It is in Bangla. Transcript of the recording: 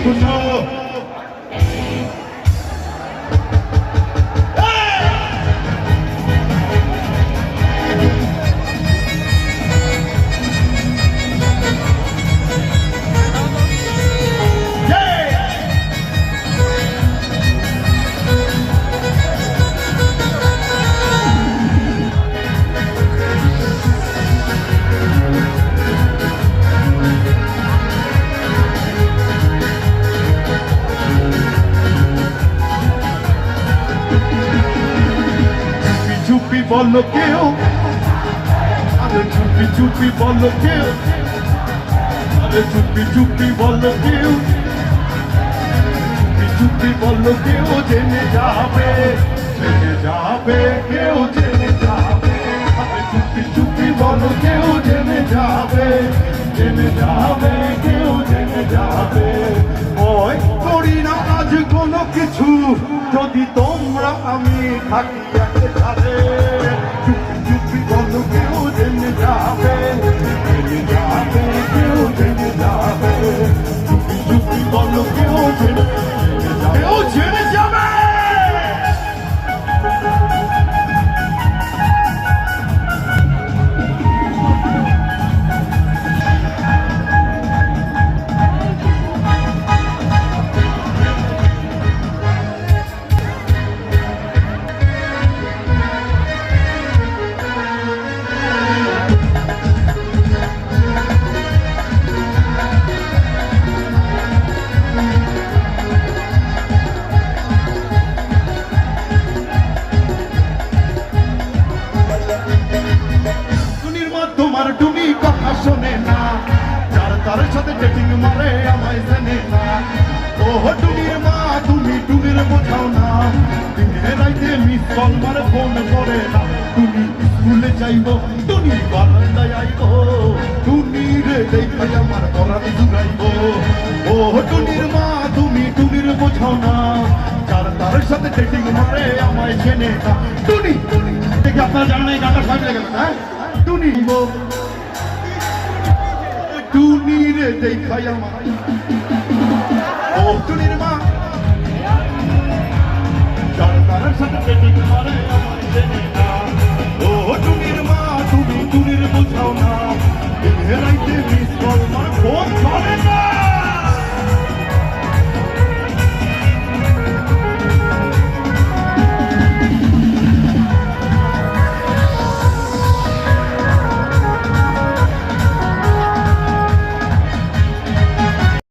শুনো চুপি বলো কেউ, আরে চুপি চুপি বলো কেউ, আরে চুপি চুপি বলো কেউ, চুপি চুপি বলো কেউ জেনে যাবে, জেনে যাবে কেউ জেনে যাবে, আরে চুপি চুপি বলো কেউ জেনে যাবে, জেনে যাবে কেউ জেনে যাবে। ওই করি না আজ কোনো কিছু যদি তোমরা আমি থাকি একসাথে, চুপি চুপি বলো কেউ জেনে যাবে, জেনে যাবে কেউ জেনে যাবে, চুপি চুপি বলো কেউ জেনে যাবে, কেউ জেনে যাবে। তোমার টুনি কথা শোনে না, যার তার সাথে ডেটিং মারে আমায় জানে না। ও টুনির মা তুমি টুনির বোঝাও না, দিনে রাইতে মিস কল মারে ফোন করে না। টুনি স্কুলে যাইব, টুনি বারান্দায় আইব, টুনির দেখাই আমার পরাণ জুড়াইব। ও টুনির মা তুমি টুনির বোঝাও না, যার তার সাথে ডেটিং মারে আমায় চেনে না। টুনি দেখি আপনারা জানেন এই গানটা সবাই লেগে গেল, হ্যাঁ টুনি টুনির দেখাই আমার, ও টুনির মা যার তার সাথে ডেটিং মারে আমায় চেনে